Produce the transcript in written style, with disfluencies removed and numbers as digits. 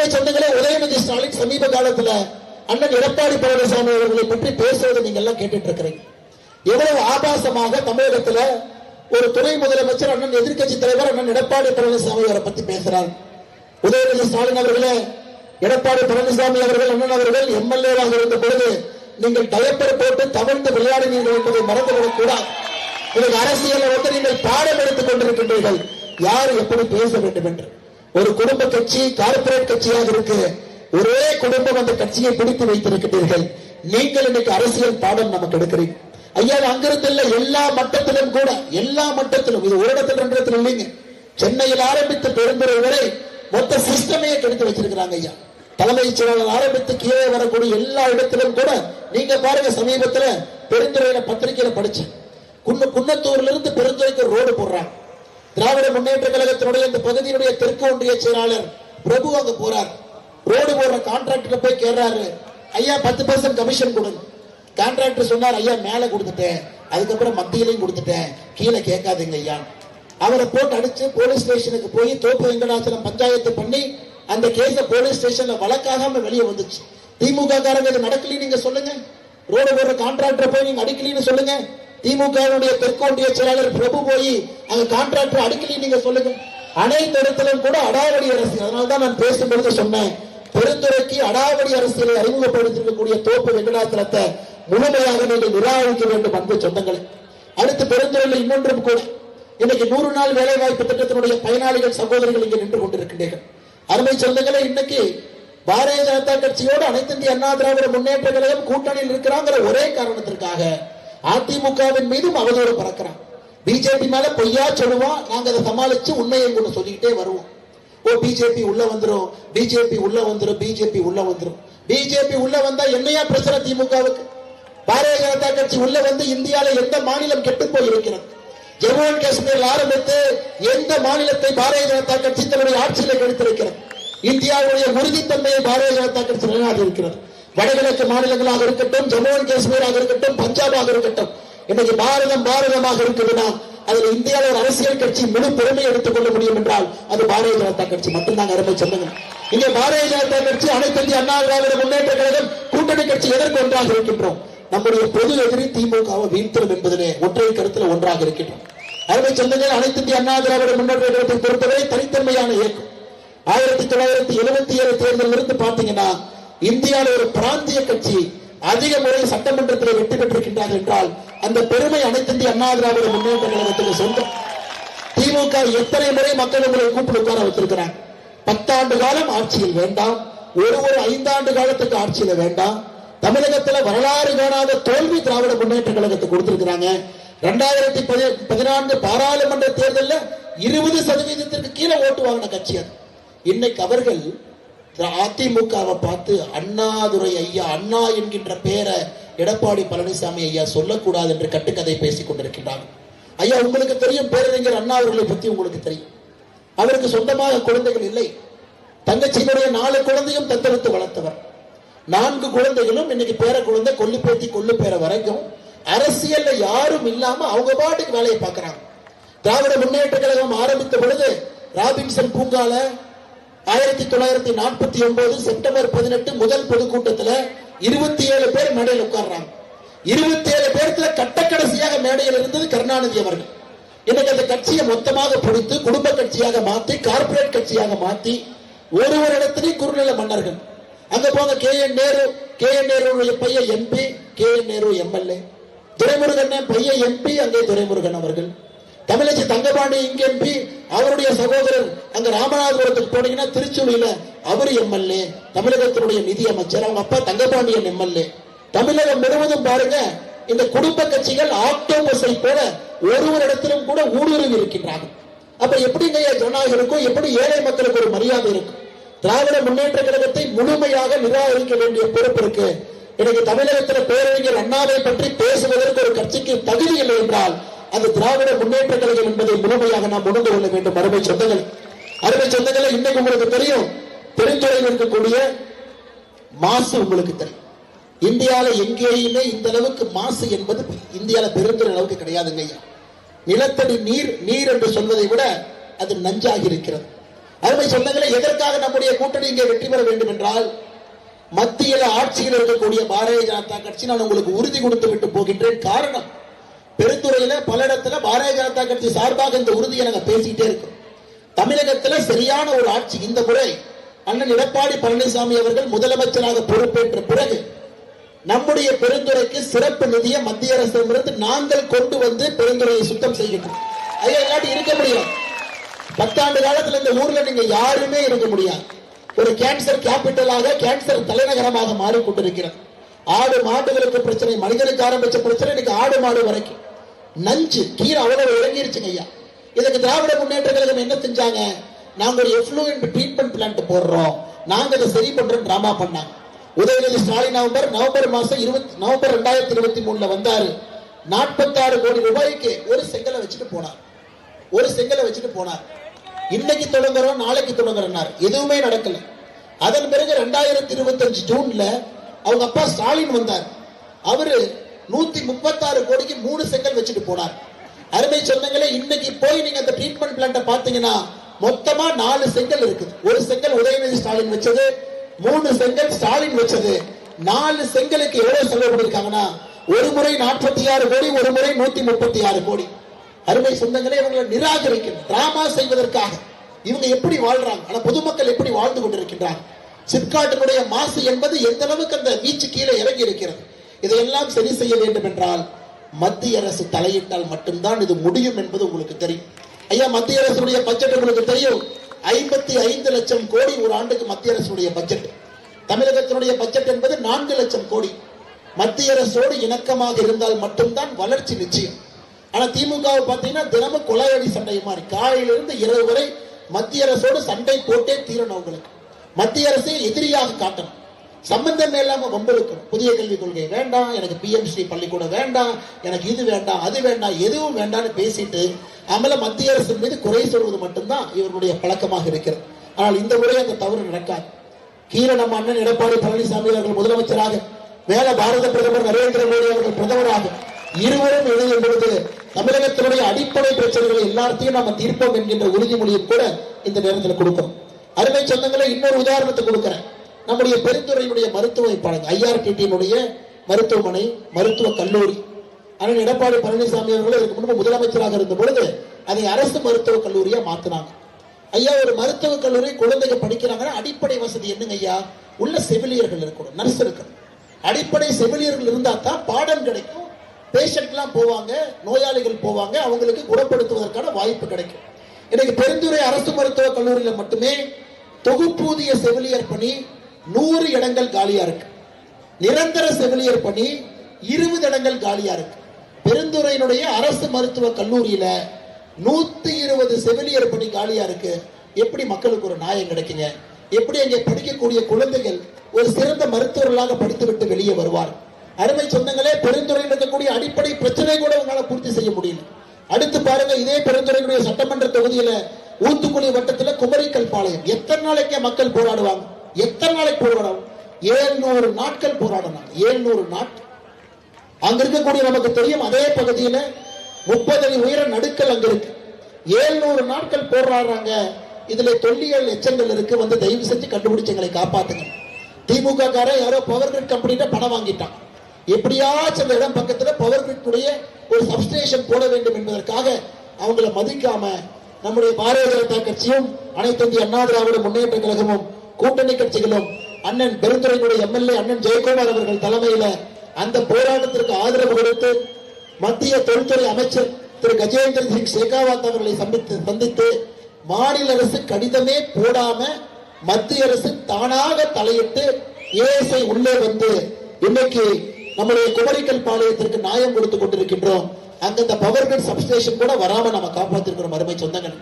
அருமை சொந்தங்களே, உதயநிதி ஸ்டாலின் சமீப காலத்துல அண்ணன் எடப்பாடி பழனிசாமி அவர்களை பற்றி பேசுவதை நீங்க எல்லாம் கேட்டுட்டு இருக்கிறீங்க. எவ்வளவு ஆபாசமாக தமிழகத்துல ஒரு துணை முதலமைச்சர் அண்ணன் எதிர்கட்சி தலைவர் அண்ணன் எடப்பாடி பழனிசாமி அவரை பத்தி பேசுறார். உதயநிதி ஸ்டாலின் அவர்களே, எடப்பாடி பழனிசாமி அவர்கள் அண்ணன் அவர்கள் எம்எல்ஏவாக இருந்த பொழுது நீங்கள் டயப்பர் போட்டு தவழ்ந்து விளையாடினீர்கள் என்பதை மறந்துவிடக் கூடாது. உங்களுக்கு அரசியலை வந்து நீங்கள் பாடம் எடுத்துக் கொண்டிருக்கின்றீர்கள், யார் எப்படி பேச வேண்டும் என்று. ஒரு குடும்ப கட்சி கார்பரேட் கட்சியாக இருக்கு, ஒரே குடும்பம் அந்த கட்சியை பிடித்து வைத்திருக்கிறீர்கள். நீங்கள் இன்னைக்கு அரசியல் பாடம் நமக்கு எடுக்கிறீங்க. ஐயா, அங்கிருந்து இல்ல, எல்லா மட்டத்திலும் கூட, எல்லா மட்டத்திலும், இது ஒரு இடத்துல ரெண்டு இடத்துல இல்லைங்க, சென்னையில் ஆரம்பித்து பெருந்துறை வரை மொத்த சிஸ்டமையே கெடுத்து வச்சிருக்கிறாங்க ஐயா. தலைமைச் செயலாளர் ஆரம்பித்து கீழே வரக்கூடிய எல்லா இடத்திலும் கூட நீங்க பாருங்க. சமீபத்தில் பெருந்துறையில பத்திரிகையில படிச்சேன், குன்னத்தூர்ல இருந்து பெருந்துறைக்கு ரோடு போடுறாங்க. திராவிட முன்னேற்ற கழகத்தினுடைய இந்த பகுதியினுடைய தெற்கு ஒன்றிய செயலாளர் பிரபு அங்க போறார். ரோடு போடுற கான்ட்ராக்டர் போய் கேட்றாரு, ஐயா 10% கமிஷன் கொடுங்க. கான்ட்ராக்டர் சொன்னார், ஐயா மேல கொடுத்துட்டேன், அதுக்கப்புறம் மத்தியிலையும் கொடுத்துட்டேன், கீழே கேட்காதீங்க ஐயா. அவரை போட்டு அடிச்சு போலீஸ் ஸ்டேஷனுக்கு போய் தோப்பு வெங்கடாச்சலம் பஞ்சாயத்து பண்ணி அந்த கேஸ போலீஸ் ஸ்டேஷன்ல வழக்காகாம வெளியே வந்துச்சு. திமுக காரங்க இது நடக்கலன்னு நீங்க சொல்லுங்க, ரோடு போடுற கான்ட்ராக்டர் போய் நீங்க அடிக்கலன்னு சொல்லுங்க. திமுக தெற்கு ஒன்றிய செயலாளர் பிரபு போய் அங்க கான்ட்ராக்டர் அடிக்கலன்னு நீங்க சொல்லுங்க. அனைத்து இடத்திலும் கூட அடாவடி அரசியல். அதனால்தான் நான் பேசும்பொழுது சொன்னேன், பெருந்துறைக்கு அடாவடி அரசியலை அறிமுகப்படுத்திருக்கக்கூடிய தோப்பு வெங்கடாச்சலத்தை முழுமையாக நீங்கள் நிராகரிக்க வேண்டும் அன்பு சொந்தங்களை. அடுத்து பெருந்துறையில் இன்னொன்றும் கூட, இன்னைக்கு 100 நாள் வேலை வாய்ப்பு திட்டத்தினுடைய பயனாளிகள் சகோதரிகள் இங்கே நின்று கொண்டிருக்கின்றீர்கள். அருமை சொந்தங்களே, இன்னைக்கு பாரதிய ஜனதா கட்சியோடு அனைத்து இந்திய அண்ணா திராவிட முன்னேற்ற கழகம் கூட்டணியில் இருக்கிறாங்கிற ஒரே காரணத்திற்காக அதிமுகவின் மீதும் அவதூறு பறக்கிறான். பிஜேபி மேல பொய்யா சொல்லுவான், நாங்க அதை சமாளிச்சு உண்மையை கூட சொல்லிக்கிட்டே வருவோம். ஓ பிஜேபி உள்ள வந்துரும், பிஜேபி உள்ள வந்துரும், பிஜேபி உள்ள வந்துரும். பிஜேபி உள்ள வந்தா என்னையா பிரச்சனை திமுகவுக்கு? பாரதிய ஜனதா கட்சி உள்ள வந்து இந்தியாவில எந்த மாநிலம் கெட்டு போய் இருக்கிறது? ஜம்மு அண்ட் காஷ்மீரில் ஆரம்பித்து எந்த மாநிலத்தை பாரதிய ஜனதா கட்சி தன்னுடைய ஆட்சியில் கெடுத்திருக்கிறது? இந்தியாவுடைய உறுதித்தன்மையை பாரதிய ஜனதா கட்சி நிலைநாட்டி இருக்கிறது. வடகிழக்கு மாநிலங்களாக இருக்கட்டும், ஜம்மு அண்ட் காஷ்மீராக இருக்கட்டும், பஞ்சாபாக இருக்கட்டும், இன்னைக்கு பாரதமாக இருக்குதுன்னா அதுல இந்தியாவில் ஒரு அரசியல் கட்சி முழு பெருமையை எடுத்துக் கொள்ள முடியும் என்றால் அது பாரதிய ஜனதா கட்சி மட்டும்தான். அருமை சொல்லுங்க, இங்க பாரதிய ஜனதா கட்சி அனைத்து இந்திய அண்ணா திராவிட முன்னேற்ற கழகம் கூட்டணி கட்சி எதற்கு ஒன்றாக இருக்கின்றோம்? நம்முடைய பொது எதிரி திமுகவை வீழ்த்தலும் என்பதிலே ஒற்றை கருத்துல ஒன்றாக இருக்கின்றோம். அருமை சொந்தங்கள், அனைத்து இந்திய அண்ணா திராவிட முன்னேற்ற கழகத்தை பொறுத்தவரை தனித்தன்மையான இயக்கம். 1977 தேர்தலில் இருந்து பாத்தீங்கன்னா இந்தியாவில் ஒரு பிராந்திய கட்சி அதிக முறை சட்டமன்றத்தில் வெற்றி பெற்றிருக்கின்றார் என்றால் அந்த பெருமை அனைத்து இந்திய அண்ணா திராவிட முன்னேற்ற கழகத்துக்கு சொந்தம். திமுக எத்தனை முறை மக்கள் உங்களை கூப்பிட்டு உட்கார வச்சிருக்கிறாங்க. 10 ஆண்டு காலம் ஆட்சியில் வேண்டாம், ஒரு 5 ஆண்டு காலத்துக்கு ஆட்சியில வேண்டாம். தமிழகத்தில் வரலாறு காணாத தோல்வி திராவிட முன்னேற்ற கழகத்துக்கு கொடுத்திருக்கிறாங்க. 2014 பாராளுமன்ற தேர்தலில் 20% கீழே ஓட்டு வாங்கின கட்சி அது. இன்னைக்கு அவர்கள் அதிமுகவை பார்த்து அண்ணாதுரை ஐயா, அண்ணா என்கின்ற பெயரை எடப்பாடி பழனிசாமி ஐயா சொல்லக்கூடாது என்று கட்டுக்கதை பேசிக் கொண்டிருக்கின்றார்கள். ஐயா, உங்களுக்கு தெரியும், பேரறிஞர் அண்ணா அவர்களை பற்றி உங்களுக்கு தெரியும். அவருக்கு சொந்தமாக குழந்தைகள் இல்லை. தங்கச்சியினுடைய 4 குழந்தையும் தத்தெடுத்து வளர்த்தவர். 4 குழந்தைகளும் இன்னைக்கு பேர குழந்தை, கொல்லு பேத்தி, கொல்லு பேர வரைக்கும் அரசியல்ல யாரும் இல்லாம அவங்க பாட்டுக்கு வேலையை பார்க்கிறாங்க. திராவிட முன்னேற்ற கழகம் ஆரம்பித்த பொழுது ராபின்சன் பூங்கால 1949 செப்டம்பர் 18 முதல் பொதுக்கூட்டத்தில் 27 பேர் மேடையில் உட்கார்றாங்க. 27 பேருக்கு கட்டக்கடைசியாக மேடையில் இருந்தது கருணாநிதி அவர்கள். இன்னைக்கு அந்த கட்சியை மொத்தமாக பிடித்து குடும்ப கட்சியாக மாற்றி, கார்பரேட் கட்சியாக மாற்றி, ஒரு இடத்திலேயும் குறுநில மன்னர்கள். அங்க போங்க, கே.என். நேருடைய பையன் MP, K.N.. Nehru MLA, Duraimurugan பையன் எம்பி, அங்கே துரைமுருகன் அவர்கள். தமிழச்சி தங்கபாண்டி இங்க எம்பி, அவருடைய சகோதரர் அங்க ராமநாதபுரத்துக்கு போனீங்கன்னா திருச்சூரில அவரு எம்எல்ஏ, தமிழகத்தினுடைய நிதி அமைச்சர், அவங்க அப்பா தங்கபாண்டியன் எம்எல்ஏ. தமிழகம் முழுவதும் பாருங்க, இந்த குடும்ப கட்சிகள் ஆக்டோபஸை போல ஒரு இடத்திலும் கூட ஊடுருவி இருக்கின்றார்கள். அப்ப எப்படிங்க ஜனநாயகம் இருக்கும்? எப்படி ஏழை மக்களுக்கு ஒரு மரியாதை இருக்கும்? திராவிட முன்னேற்ற கழகத்தை முழுமையாக நிராகரிக்க வேண்டிய பொறுப்பு இருக்கு. இன்னைக்கு தமிழகத்தில் பேரறிஞர் அண்ணாவை பற்றி பேசுவதற்கு ஒரு கட்சிக்கு தகுதி இல்லை என்றால் அது திராவிட முன்னேற்ற கழகம் என்பதை முழுமையாக நாம் உணர்ந்து கொள்ள வேண்டும். அருமை சொந்தங்களை, இன்னைக்கு உங்களுக்கு தெரியும், பெருந்துறையில் இருக்கக்கூடிய மாசு உங்களுக்கு தெரியும். இந்தியாவில எங்கேயுமே இந்த அளவுக்கு மாசு என்பது இந்தியாவில பெருந்துறை அளவுக்கு கிடையாதுங்க. நிலத்தடி நீர் என்று சொல்வதை விட அது நஞ்சாகி இருக்கிறது. அருமை சொந்தங்களை, எதற்காக நம்முடைய கூட்டணி இங்கே வெற்றி பெற வேண்டும் என்றால், மத்தியில ஆட்சியில் இருக்கக்கூடிய பாரதிய ஜனதா கட்சி நான் உங்களுக்கு உறுதி கொடுத்து விட்டு போகின்றேன். காரணம், பெருந்துறையில பல இடத்துல பாரதிய ஜனதா கட்சி சார்பாக இந்த உறுதியை நாங்க பேசிக்கிட்டே இருக்கோம். தமிழகத்துல சரியான ஒரு ஆட்சி இந்த முறை அண்ணன் எடப்பாடி பழனிசாமி அவர்கள் முதலமைச்சராக பொறுப்பேற்ற பிறகு நம்முடைய பெருந்துறைக்கு சிறப்பு நிதியை மத்திய அரசிடமிருந்து நாங்கள் கொண்டு வந்து பெருந்துறையை சுத்தம் செய்கின்றோம். ஐயா, இல்லாட்டி இருக்க முடியாது. 10 ஆண்டு காலத்தில் இந்த ஊர்ல நீங்க யாருமே இருக்க முடியாது. ஒரு கேன்சர் கேபிட்டலாக, கேன்சர் தலைநகரமாக மாறிக்கொண்டிருக்கிறது. ஆடு மாடுகளுக்கு பிரச்சனை, மனிதனுக்கு ஆரம்பிச்ச பிரச்சனை இன்னைக்கு ஆடு மாடு வரைக்கும். நஞ்சு கீரை அவ்வளவு இறங்கிருச்சுங்க ஐயா. இதுக்கு திராவிட முன்னேற்ற கழகம் என்ன செஞ்சாங்க? நாங்க ஒரு எஃப்ளூயன்ட் ட்ரீட்மெண்ட் பிளான்ட் போடுறோம், நாங்க அதை சரி பண்றோம் டிராமா பண்ணாங்க. உதயநிதி ஸ்டாலின் நவம்பர் மாசம் 2023 வந்தாரு. 46 கோடி ரூபாய்க்கு ஒரு செங்கலை வச்சுட்டு போனார். இன்னைக்கு தொடங்குறோம், நாளைக்கு தொடங்குறார், எதுவுமே நடக்கல. அதன் பிறகு 2025 ஜூன்ல அவங்க அப்பா ஸ்டாலின் வந்தார். அவரு 136 கோடிக்கு 3 செங்கல் வச்சுட்டு போனார். அருமை சொந்தங்களே, இன்னைக்கு போய் நீங்க அந்த ட்ரீட்மெண்ட் பிளான்ட் பாத்தீங்கன்னா மொத்தமா 4 செங்கல் இருக்குது. ஒரு செங்கல் உதயநிதி ஸ்டாலின் வச்சது, 3 செங்கல் ஸ்டாலின் வச்சது. 4 செங்கலுக்கு எவ்வளவு செலவு பண்ணிருக்காங்கன்னா, ஒரு முறை 46 கோடி, ஒரு முறை 136 கோடி. அருமை சொந்தங்களே, இவங்களை நிராகரிக்கணும், டிராமா செய்வதற்காக. இவங்க எப்படி வாழ்றாங்க, ஆனா பொதுமக்கள் எப்படி வாழ்ந்து கொண்டிருக்கின்றாங்க. சிப்காட்டினுடைய மாசு என்பது எந்த அளவுக்கு அந்த வீச்சு கீழே இறங்கி இருக்கிறது. இதையெல்லாம் சரி செய்ய வேண்டும் என்றால் மத்திய அரசு தலையிட்டால் மட்டும்தான் இது முடியும் என்பது உங்களுக்கு தெரியும். ஐயா, மத்திய அரசுடைய பட்ஜெட் உங்களுக்கு தெரியும். 55 லட்சம் கோடி ஒரு ஆண்டுக்கு மத்திய அரசுடைய பட்ஜெட். தமிழகத்தினுடைய பட்ஜெட் என்பது 4 லட்சம் கோடி. மத்திய அரசோடு இணக்கமாக இருந்தால் மட்டும்தான் வளர்ச்சி நிச்சயம். ஆனா திமுக பாத்தீங்கன்னா தினமும் கொலையடி சண்டை மாதிரி, காலையிலிருந்து இரவு வரை மத்திய அரசோடு சண்டை போட்டே தீரணும். உங்களுக்கு மத்திய அரசை எதிரியாக காட்டணும், சம்பந்தம் இல்லாம வம்பிழுக்கணும். புதிய கல்விக் கொள்கை வேண்டாம், எனக்கு PMC பள்ளிக்கூடம் வேண்டாம், எனக்கு இது வேண்டாம், அது வேண்டாம், எதுவும் வேண்டாம்னு பேசிட்டு அமல மத்திய அரசின் மீது குறை சொல்வது மட்டும்தான் இவருடைய பழக்கமாக இருக்கிறது. ஆனால் இந்த முறை அந்த தவறு நடக்காது. கீழே நம்ம அண்ணன் எடப்பாடி பழனிசாமி அவர்கள் முதலமைச்சராக, மேல பாரத பிரதமர் நரேந்திர மோடி அவர்கள் பிரதமராக, இருவரும் இணையும் பொழுது தமிழகத்தினுடைய அடிப்படை பிரச்சனைகளை எல்லாத்தையும் நாம தீர்ப்போம் என்கின்ற உறுதிமொழியும் கூட இந்த நேரத்தில் கொடுக்கிறோம். அருமை சொந்தங்களை, இன்னொரு உதாரணத்தை கொடுக்கிறேன். நம்முடைய பெருந்துறையினுடைய மருத்துவ பழங்க IRTT மருத்துவமனை, மருத்துவக் கல்லூரி, அண்ணன் எடப்பாடி பழனிசாமி அவர்கள் இதுக்கு முன்பு முதலமைச்சராக இருந்த பொழுது அதை அரசு மருத்துவக் கல்லூரியா மாத்தினாங்க. ஐயா, ஒரு மருத்துவக் கல்லூரி குழந்தைங்க படிக்கிறாங்கன்னா அடிப்படை வசதி என்னங்க ஐயா? உள்ள செவிலியர்கள் இருக்கணும், நர்ஸ் இருக்கணும். அடிப்படை செவிலியர்கள் இருந்தா தான் பாடம் கிடைக்கும், பேஷண்ட் எல்லாம் போவாங்க, நோயாளிகள் போவாங்க, அவங்களுக்கு குணப்படுத்துவதற்கான வாய்ப்பு கிடைக்கும். இன்னைக்கு பெருந்துறை அரசு மருத்துவக் கல்லூரியில மட்டுமே தொகுப்பூதிய செவிலியர் பணி 100 இடங்கள் காலியா இருக்கு. நிரந்தர செவிலியர் பணி 20 இடங்கள் காலியா இருக்கு. பெருந்துறையினுடைய அரசு மருத்துவக் கல்லூரியில 120 செவிலியர் பணி காலியா இருக்கு. எப்படி மக்களுக்கு ஒரு நியாயம் கிடைக்குங்க? எப்படி அங்கே படிக்கக்கூடிய குழந்தைகள் ஒரு சிறந்த மருத்துவர்களாக படித்துவிட்டு வெளியே வருவார்? அருமை சொந்தங்களே, பெருந்துறையில் இருக்கக்கூடிய அடிப்படை பிரச்சனை கூட உங்களால பூர்த்தி செய்ய முடியல. அடுத்து பாருங்க, இதே பெருந்துறையினுடைய சட்டமன்ற தொகுதியில ஊத்துக்குளி வட்டத்துல குமரிக்கல் பாளையம், எத்தனை நாளைக்கு மக்கள் போராடுவாங்க? எத்தனை நாளைக்கு போராடும்? 700 நாட்கள் போராடணும். 700 நாட்கள். அங்க இருக்கக்கூடிய நமக்கு தெரியும், அதே பகுதியில 30 அடி உயர நடுக்கல் அங்க இருக்கு. 700 நாட்கள் போராடுறாங்க. இதுல தொல்லியல் எச்சங்கள் இருக்கு, வந்து தயவு செஞ்சு கண்டுபிடிச்சு எங்களை காப்பாத்துங்க. திமுக கார யாரோ பவர் கிரிட் கம்பெனிட்ட பணம் வாங்கிட்டான். எப்படியாச்சும் அந்த இடம் பக்கத்துல பவர் கிரிட் உடைய ஒரு சப்ஸ்டேஷன் போட வேண்டும் என்பதற்காக அவங்களை மதிக்காம நம்முடைய பாரதிய ஜனதா கட்சியும் அனைத்து இந்திய அண்ணா திராவிட முன்னேற்ற கழகமும் கூட்டணி கட்சிகளும் அண்ணன் பெருந்துறையினுடைய MLA அண்ணன் ஜெயக்குமார் அவர்கள் தலைமையில அந்த போராட்டத்திற்கு ஆதரவு கொடுத்து மத்திய தொழில்துறை அமைச்சர் திரு கஜேந்திர சிங் ஷெகாவத் அவர்களை சந்தித்து மாநில அரசு கடிதமே போடாம மத்திய அரசு தானாக தலையிட்டு ஏஎஸ்ஐ உள்ளே வந்து இன்னைக்கு நம்முடைய குமரிக்கல் பாளையத்திற்கு நியாயம் கொடுத்துக் கொண்டிருக்கின்றோம். அங்க இந்த பவர் கிரிட் சப்ஸ்டேஷன் கூட வராம நம்ம காப்பாத்திருக்கிறோம். அருமை சொந்தங்கள்,